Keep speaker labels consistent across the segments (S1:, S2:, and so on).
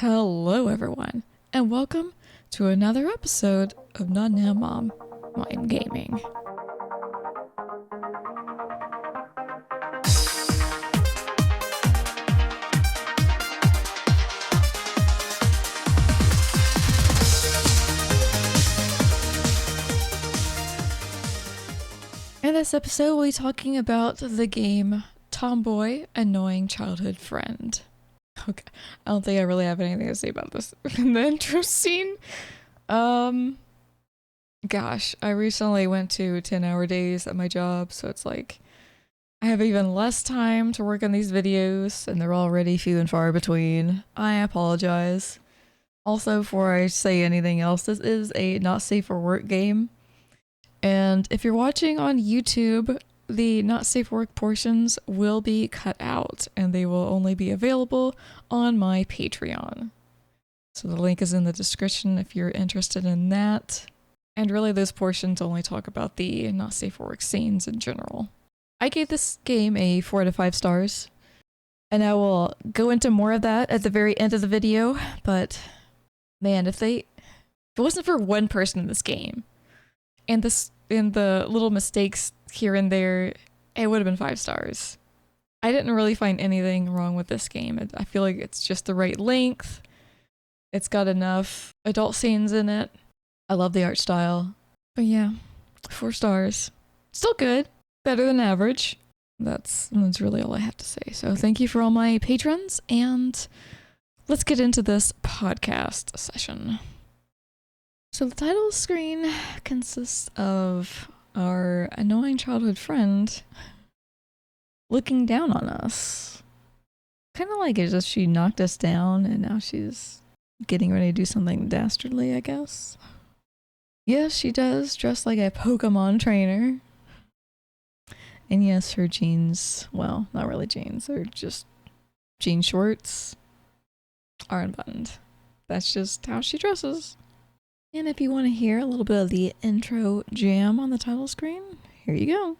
S1: Hello everyone, and welcome to another episode of Not Now Mom, I'm Gaming. In this episode, we'll be talking about the game Tomboy, Annoying Childhood Friend. Okay, I don't think I really have anything to say about this in the intro scene. Gosh, I recently went to 10-hour days at my job, so it's like I have even less time to work on these videos, and they're already few and far between. I apologize. Also, before I say anything else, this is a not safe for work game. And if you're watching on YouTube, the not safe for work portions will be cut out and they will only be available on my Patreon. So the link is in the description if you're interested in that. And really those portions only talk about the not safe for work scenes in general. I gave this game a 4 out of 5 stars. And I will go into more of that at the very end of the video, but man, if it wasn't for one person in this game, and the little mistakes here and there, it would have been 5 stars. I didn't really find anything wrong with this game. I feel like it's just the right length. It's got enough adult scenes in it. I love the art style. But yeah, 4 stars. Still good. Better than average. That's really all I have to say. So thank you for all my patrons, and let's get into this podcast session. So the title screen consists of our annoying childhood friend looking down on us. Kind of like as if she knocked us down and now she's getting ready to do something dastardly, I guess. Yes, she does, dressed like a Pokemon trainer. And yes, her jeans, well, not really jeans, they're just jean shorts, are unbuttoned. That's just how she dresses. And if you want to hear a little bit of the intro jam on the title screen, here you go.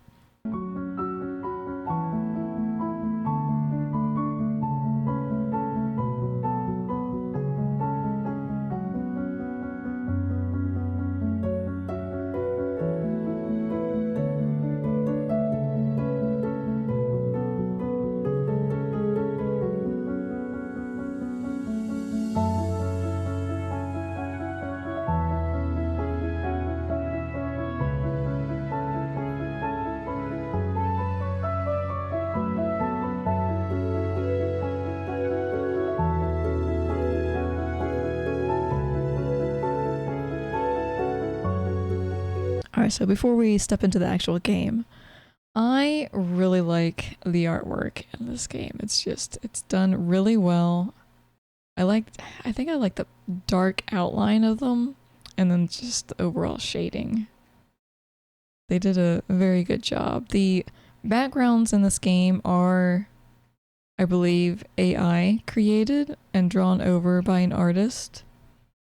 S1: Alright, so before we step into the actual game, I really like the artwork in this game. It's done really well. I think I like the dark outline of them, and then just the overall shading. They did a very good job. The backgrounds in this game are, I believe, AI created and drawn over by an artist.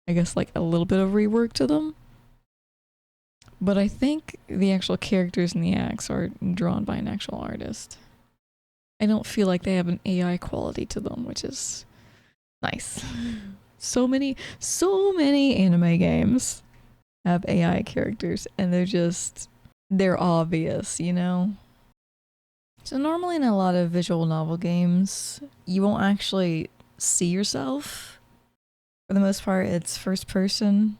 S1: I guess like a little bit of rework to them. But I think the actual characters and the acts are drawn by an actual artist. I don't feel like they have an AI quality to them, which is nice. So many anime games have AI characters, and they're obvious, you know? So normally in a lot of visual novel games, you won't actually see yourself. For the most part, it's first person.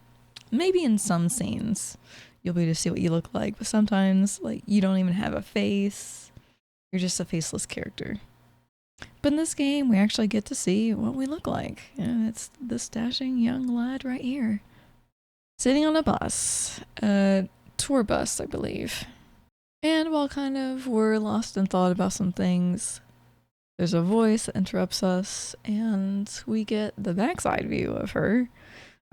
S1: Maybe in some scenes you'll be able to see what you look like, but sometimes like you don't even have a face. You're just a faceless character. But in this game, we actually get to see what we look like. And it's this dashing young lad right here, sitting on a bus, a tour bus, I believe. And while we're lost in thought about some things, there's a voice that interrupts us, and we get the backside view of her,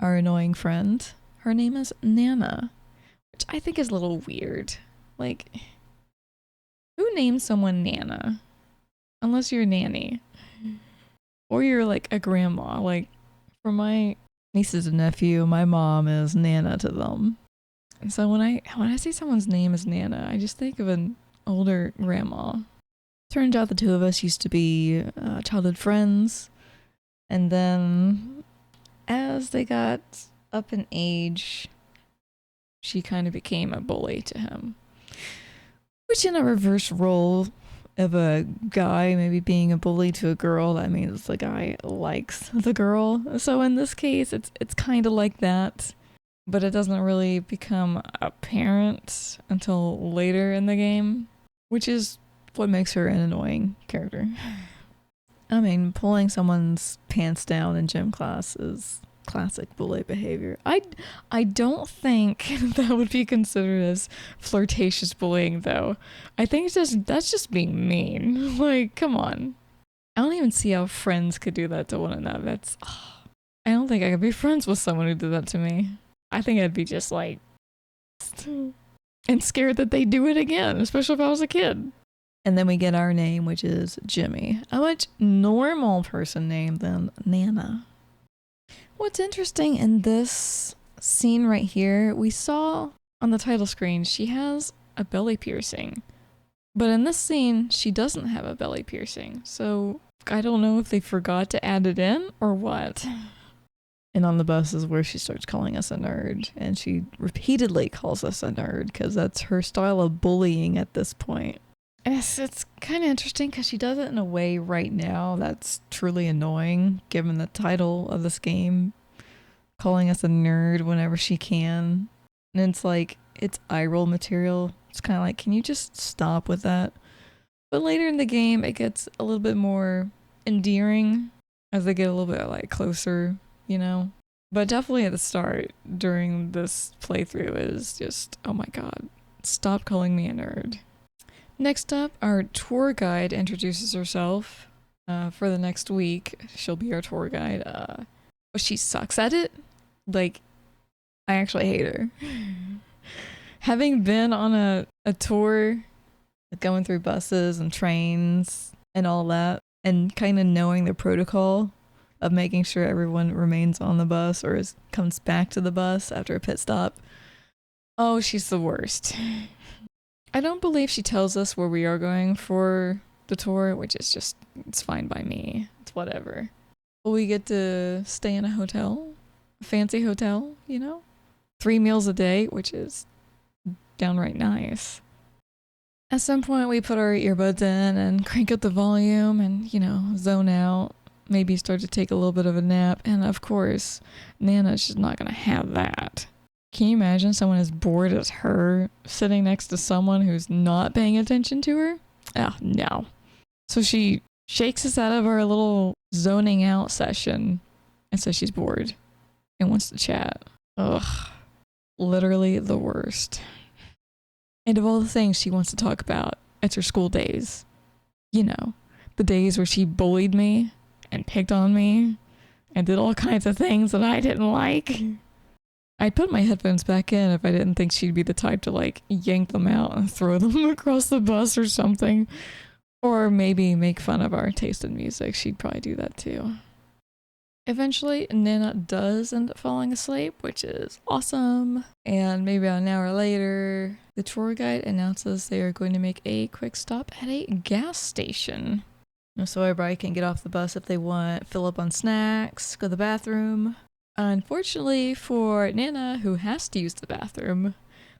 S1: our annoying friend. Her name is Nana, which I think is a little weird. Like, who names someone Nana? Unless you're a nanny. Or you're like a grandma. Like, for my nieces and nephew, my mom is Nana to them. And so when I see someone's name is Nana, I just think of an older grandma. Turns out the two of us used to be childhood friends. And then as they got up in age, she kind of became a bully to him. Which in a reverse role of a guy maybe being a bully to a girl, that means the guy likes the girl. So in this case, it's kind of like that. But it doesn't really become apparent until later in the game, which is what makes her an annoying character. I mean, pulling someone's pants down in gym class is classic bully behavior. I don't think that would be considered as flirtatious bullying, though. I think that's just being mean. Like, come on. I don't even see how friends could do that to one another. I don't think I could be friends with someone who did that to me. I think I'd be just like, and scared that they'd do it again, especially if I was a kid. And then we get our name, which is Jimmy. A much normal person name than Nana. What's interesting in this scene right here, we saw on the title screen, she has a belly piercing. But in this scene, she doesn't have a belly piercing. So I don't know if they forgot to add it in or what. And on the bus is where she starts calling us a nerd. And she repeatedly calls us a nerd because that's her style of bullying at this point. It's kind of interesting because she does it in a way right now that's truly annoying, given the title of this game, calling us a nerd whenever she can. And it's like, it's eye roll material. It's kind of like, can you just stop with that? But later in the game, it gets a little bit more endearing as they get a little bit like closer, you know? But definitely at the start, during this playthrough, is just, oh my god, stop calling me a nerd. Next up, our tour guide introduces herself for the next week. She'll be our tour guide. But she sucks at it. Like, I actually hate her. Having been on a tour, going through buses and trains and all that, and kind of knowing the protocol of making sure everyone remains on the bus or comes back to the bus after a pit stop. Oh, she's the worst. I don't believe she tells us where we are going for the tour, which is just, it's fine by me. It's whatever. We get to stay in a hotel, a fancy hotel, you know? 3 meals a day, which is downright nice. At some point, we put our earbuds in and crank up the volume and, you know, zone out. Maybe start to take a little bit of a nap. And of course, Nana's just not going to have that. Can you imagine someone as bored as her sitting next to someone who's not paying attention to her? Oh, no. So she shakes us out of our little zoning out session and says she's bored and wants to chat. Ugh. Literally the worst. And of all the things she wants to talk about, it's her school days. You know, the days where she bullied me and picked on me and did all kinds of things that I didn't like. I'd put my headphones back in if I didn't think she'd be the type to like yank them out and throw them across the bus or something. Or maybe make fun of our taste in music. She'd probably do that too. Eventually, Nana does end up falling asleep, which is awesome. And maybe about an hour later, the tour guide announces they are going to make a quick stop at a gas station. So everybody can get off the bus if they want, fill up on snacks, go to the bathroom. Unfortunately for Nana, who has to use the bathroom,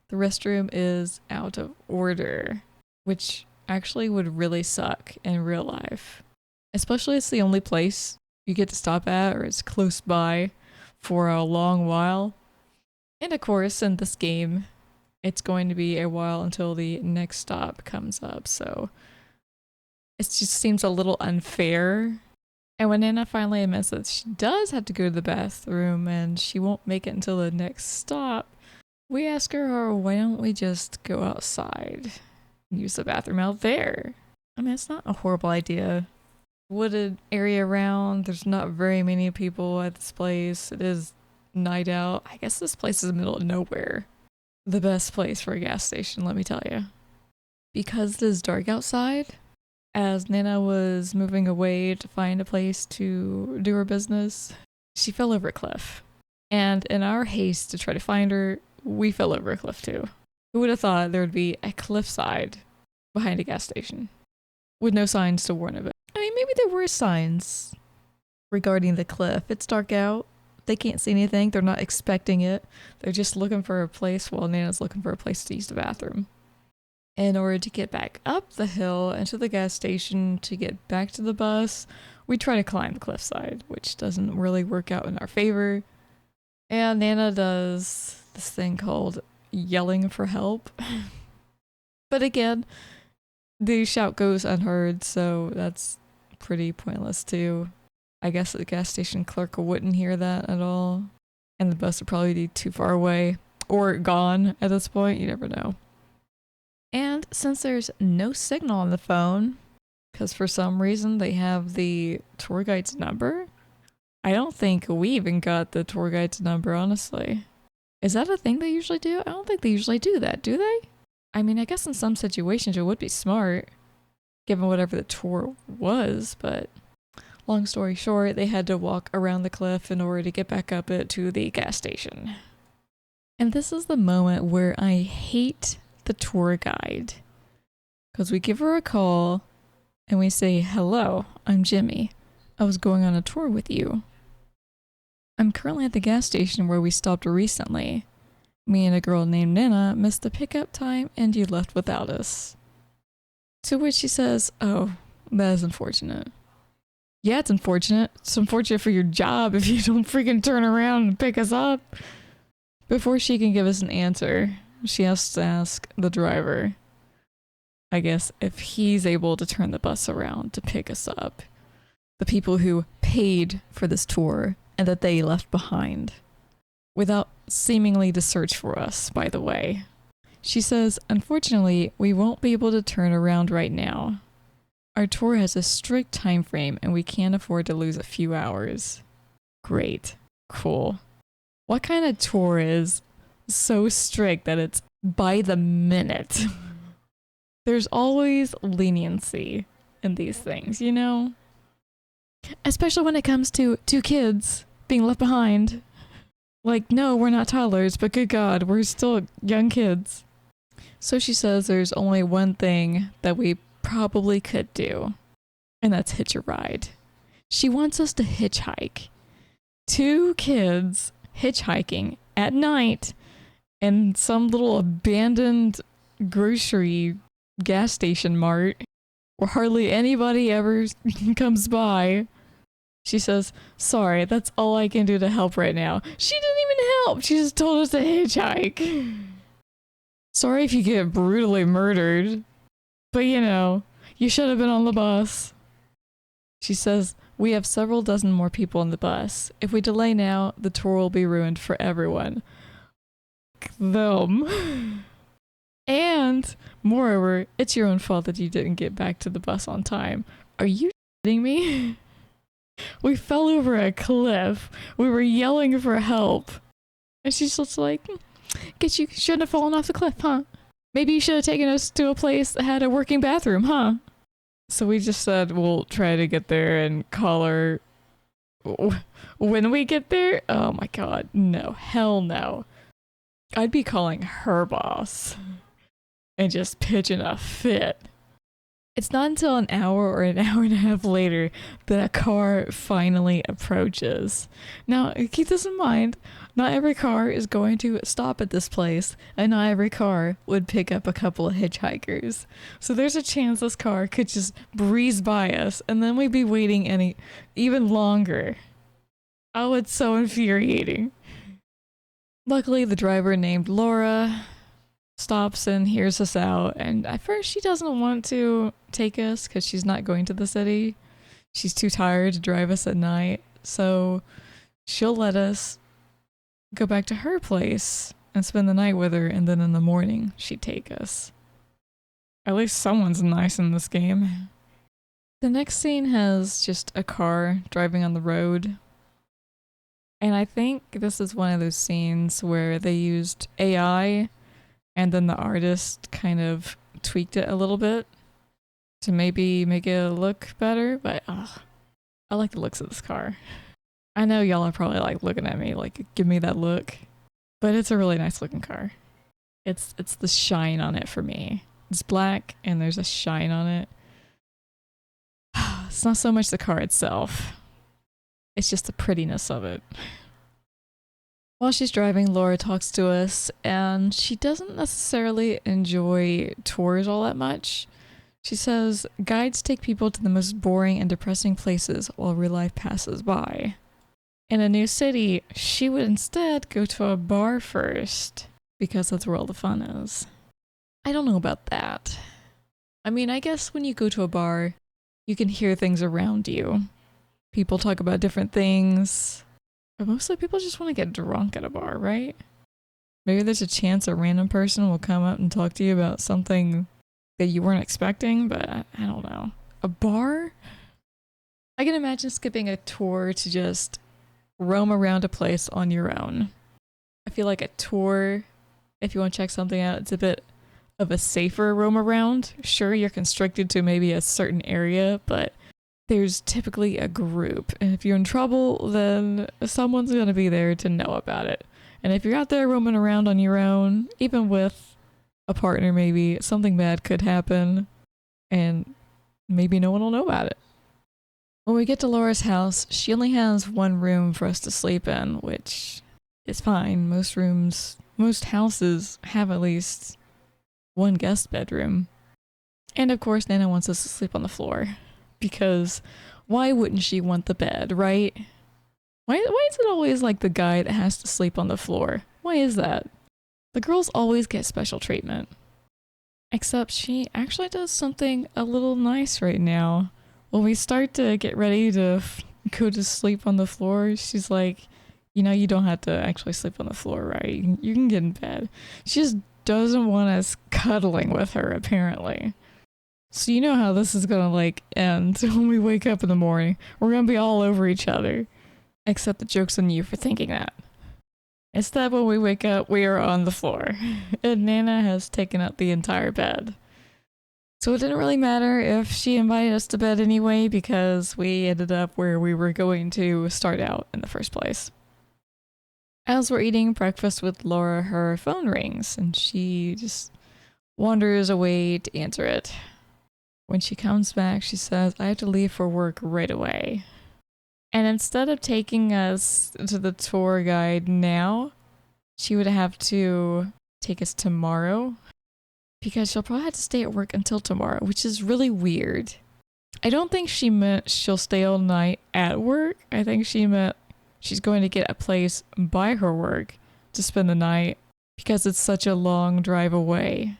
S1: the restroom is out of order, which actually would really suck in real life. Especially it's the only place you get to stop at or it's close by for a long while. And of course, in this game, it's going to be a while until the next stop comes up, so it just seems a little unfair. And when Nana finally admits that she does have to go to the bathroom and she won't make it until the next stop, we ask her, why don't we just go outside and use the bathroom out there? I mean, it's not a horrible idea. Wooded area around, there's not very many people at this place. It is night out. I guess this place is in the middle of nowhere. The best place for a gas station, let me tell you. Because it is dark outside, as Nana was moving away to find a place to do her business, she fell over a cliff. And in our haste to try to find her, we fell over a cliff too. Who would have thought there would be a cliffside behind a gas station with no signs to warn of it? I mean, maybe there were signs, regarding the cliff. It's dark out. They can't see anything. They're not expecting it. They're just looking for a place while Nana's looking for a place to use the bathroom. In order to get back up the hill and to the gas station to get back to the bus, we try to climb the cliffside, which doesn't really work out in our favor. And Nana does this thing called yelling for help. But again, the shout goes unheard, so that's pretty pointless too. I guess the gas station clerk wouldn't hear that at all. And the bus would probably be too far away or gone at this point. You never know. And since there's no signal on the phone, because for some reason they have the tour guide's number, I don't think we even got the tour guide's number, honestly. Is that a thing they usually do? I don't think they usually do that, do they? I mean, I guess in some situations it would be smart, given whatever the tour was, but long story short, they had to walk around the cliff in order to get back up it to the gas station. And this is the moment where I hate the tour guide. Because we give her a call and we say, "Hello, I'm Jimmy. I was going on a tour with you. I'm currently at the gas station where we stopped recently. Me and a girl named Nana missed the pickup time and you left without us." To which she says, "Oh, that is unfortunate." Yeah, it's unfortunate. It's unfortunate for your job if you don't freaking turn around and pick us up. Before she can give us an answer, she has to ask the driver, I guess, if he's able to turn the bus around to pick us up. The people who paid for this tour and that they left behind. Without seemingly to search for us, by the way. She says, "Unfortunately, we won't be able to turn around right now. Our tour has a strict time frame and we can't afford to lose a few hours." Great. Cool. What kind of tour is so strict that it's by the minute? There's always leniency in these things, you know? Especially when it comes to two kids being left behind. Like, no, we're not toddlers, but good God, we're still young kids. So she says there's only one thing that we probably could do, and that's hitch a ride. She wants us to hitchhike. Two kids hitchhiking at night in some little abandoned grocery gas station mart where hardly anybody ever comes by. She says, "Sorry, that's all I can do to help right now." She didn't even help. She just told us to hitchhike. Sorry if you get brutally murdered, but you know, you should have been on the bus. She says, "We have several dozen more people on the bus. If we delay now, the tour will be ruined for everyone." Them. And, moreover, it's your own fault that you didn't get back to the bus on time. Are you kidding me? We fell over a cliff. We were yelling for help. And she's just like, "Guess you shouldn't have fallen off the cliff, huh? Maybe you should have taken us to a place that had a working bathroom, huh?" So we just said we'll try to get there and call her when we get there. Oh my God, no, hell no. I'd be calling her boss and just pitching a fit. It's not until an hour or an hour and a half later that a car finally approaches. Now, keep this in mind, not every car is going to stop at this place, and not every car would pick up a couple of hitchhikers. So there's a chance this car could just breeze by us, and then we'd be waiting even longer. Oh, it's so infuriating. Luckily, the driver named Laura stops and hears us out, and at first she doesn't want to take us because she's not going to the city. She's too tired to drive us at night, so she'll let us go back to her place and spend the night with her, and then in the morning she'd take us. At least someone's nice in this game. The next scene has just a car driving on the road, and I think this is one of those scenes where they used AI and then the artist kind of tweaked it a little bit to maybe make it look better, but I like the looks of this car. I know y'all are probably like looking at me like, give me that look, but it's a really nice looking car. It's the shine on it for me. It's black and there's a shine on it. It's not so much the car itself. It's just the prettiness of it. While she's driving, Laura talks to us, and she doesn't necessarily enjoy tours all that much. She says guides take people to the most boring and depressing places while real life passes by. In a new city, she would instead go to a bar first, because that's where all the fun is. I don't know about that. I mean, I guess when you go to a bar, you can hear things around you. People talk about different things. But mostly people just want to get drunk at a bar, right? Maybe there's a chance a random person will come up and talk to you about something that you weren't expecting, but I don't know. A bar? I can imagine skipping a tour to just roam around a place on your own. I feel like a tour, if you want to check something out, it's a bit of a safer roam around. Sure, you're constricted to maybe a certain area, but there's typically a group, and if you're in trouble, then someone's gonna be there to know about it. And if you're out there roaming around on your own, even with a partner maybe, something bad could happen, and maybe no one will know about it. When we get to Laura's house, she only has one room for us to sleep in, which is fine. Most houses have at least one guest bedroom. And of course, Nana wants us to sleep on the floor. Because why wouldn't she want the bed, right? Why is it always like the guy that has to sleep on the floor? Why is that? The girls always get special treatment. Except she actually does something a little nice right now. When we start to get ready to go to sleep on the floor, she's like, you know, you don't have to actually sleep on the floor, right? You can get in bed. She just doesn't want us cuddling with her, apparently. So you know how this is gonna like end when we wake up in the morning. We're gonna be all over each other. Except the joke's on you for thinking that. Instead, when we wake up, we are on the floor. And Nana has taken up the entire bed. So it didn't really matter if she invited us to bed anyway, because we ended up where we were going to start out in the first place. As we're eating breakfast with Laura, her phone rings, and she just wanders away to answer it. When she comes back, she says, I have to leave for work right away. And instead of taking us to the tour guide now, she would have to take us tomorrow. Because she'll probably have to stay at work until tomorrow, which is really weird. I don't think she meant she'll stay all night at work. I think she meant she's going to get a place by her work to spend the night because it's such a long drive away.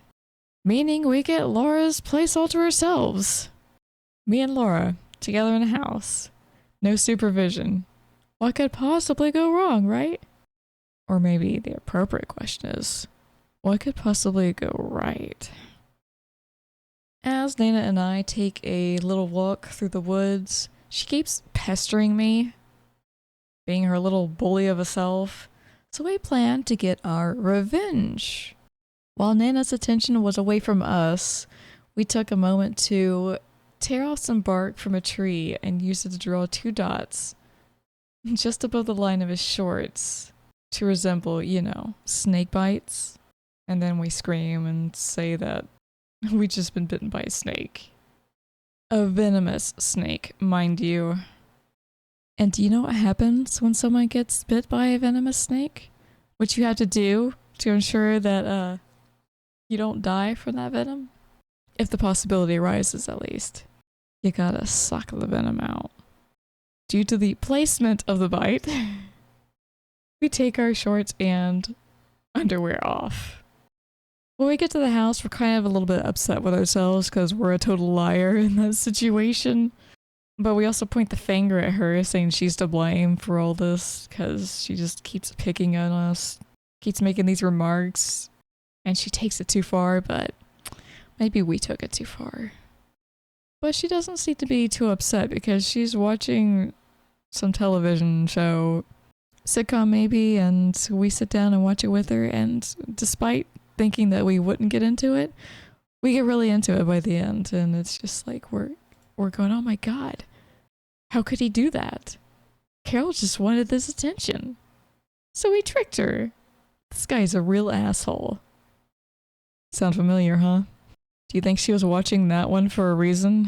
S1: Meaning we get Laura's place all to ourselves. Me and Laura, together in a house. No supervision. What could possibly go wrong, right? Or maybe the appropriate question is, what could possibly go right? As Nana and I take a little walk through the woods, she keeps pestering me, being her little bully of a self, so we plan to get our revenge. While Nana's attention was away from us, we took a moment to tear off some bark from a tree and use it to draw 2 dots just above the line of his shorts to resemble, you know, snake bites. And then we scream and say that we'd just been bitten by a snake. A venomous snake, mind you. And do you know what happens when someone gets bit by a venomous snake? What you have to do to ensure that you don't die from that venom? If the possibility arises, at least. You gotta suck the venom out. Due to the placement of the bite, we take our shorts and underwear off. When we get to the house, we're kind of a little bit upset with ourselves because we're a total liar in that situation. But we also point the finger at her, saying she's to blame for all this because she just keeps picking on us, keeps making these remarks. And she takes it too far, but maybe we took it too far. But she doesn't seem to be too upset because she's watching some television show, sitcom maybe, and we sit down and watch it with her, and despite thinking that we wouldn't get into it, we get really into it by the end, and it's just like we're going, oh my god, how could he do that? Carol just wanted this attention. So we tricked her. This guy's a real asshole. Sound familiar, huh? Do you think she was watching that one for a reason?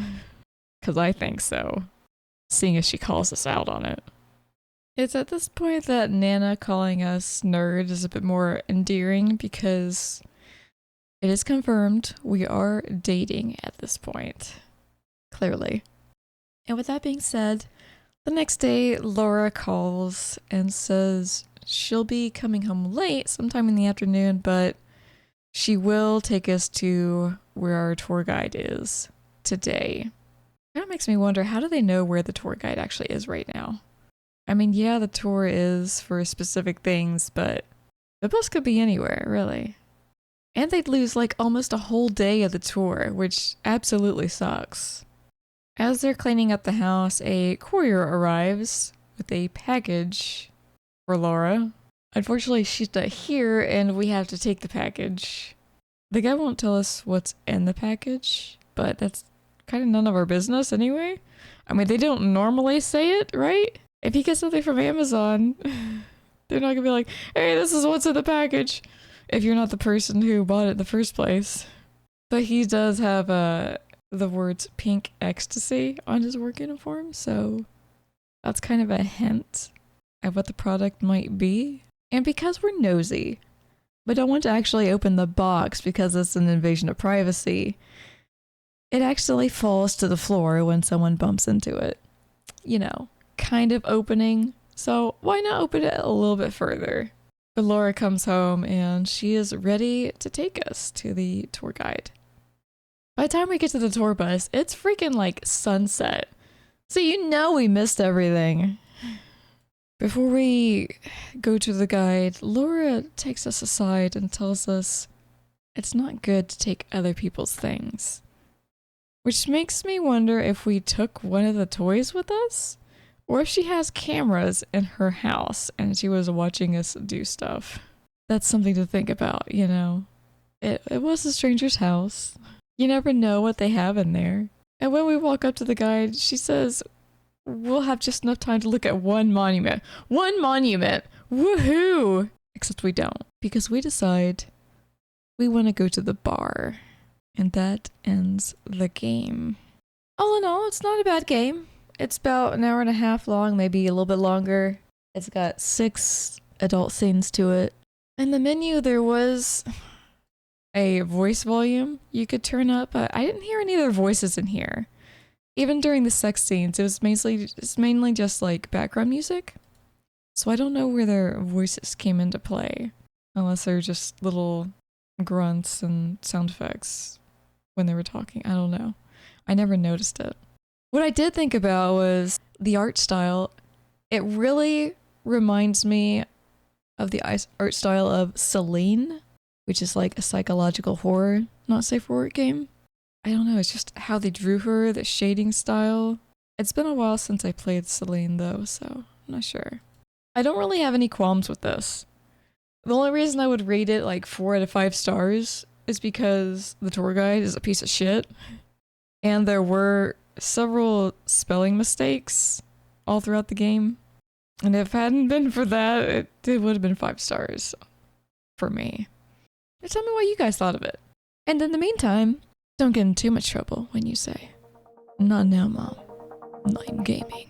S1: Because I think so, seeing as she calls us out on it. It's at this point that Nana calling us nerd is a bit more endearing because it is confirmed we are dating at this point. Clearly. And with that being said, the next day Laura calls and says she'll be coming home late sometime in the afternoon, but she will take us to where our tour guide is today. That makes me wonder, how do they know where the tour guide actually is right now? I mean, yeah, the tour is for specific things, but the bus could be anywhere, really. And they'd lose like almost a whole day of the tour, which absolutely sucks. As they're cleaning up the house, a courier arrives with a package for Laura. Unfortunately, she's not here and we have to take the package. The guy won't tell us what's in the package, but that's kind of none of our business anyway. I mean, they don't normally say it, right? If you get something from Amazon, they're not gonna be like, hey, this is what's in the package, if you're not the person who bought it in the first place. But he does have the words pink ecstasy on his work uniform, so that's kind of a hint at what the product might be. And because we're nosy, but don't want to actually open the box because it's an invasion of privacy, it actually falls to the floor when someone bumps into it. You know, kind of opening. So why not open it a little bit further? But Laura comes home and she is ready to take us to the tour guide. By the time we get to the tour bus, it's freaking like sunset. So you know we missed everything. Before we go to the guide, Laura takes us aside and tells us it's not good to take other people's things. Which makes me wonder if we took one of the toys with us, or if she has cameras in her house and she was watching us do stuff. That's something to think about, you know. It was a stranger's house. You never know what they have in there. And when we walk up to the guide, she says, we'll have just enough time to look at one monument. One monument! Woohoo! Except we don't, because we decide we want to go to the bar. And that ends the game. All in all, it's not a bad game. It's about an hour and a half long, maybe a little bit longer. It's got 6 adult scenes to it. In the menu, there was a voice volume you could turn up, but I didn't hear any other voices in here. Even during the sex scenes, it's mainly just like background music. So I don't know where their voices came into play, unless they're just little grunts and sound effects when they were talking. I don't know. I never noticed it. What I did think about was the art style. It really reminds me of the art style of Celine, which is like a psychological horror, not safe for work game. I don't know, it's just how they drew her, the shading style. It's been a while since I played Celine though, so I'm not sure. I don't really have any qualms with this. The only reason I would rate it like 4 out of 5 stars is because the tour guide is a piece of shit. And there were several spelling mistakes all throughout the game. And if it hadn't been for that, it would have been 5 stars for me. But tell me what you guys thought of it. And in the meantime, don't get in too much trouble when you say, not now, Mom. I'm gaming.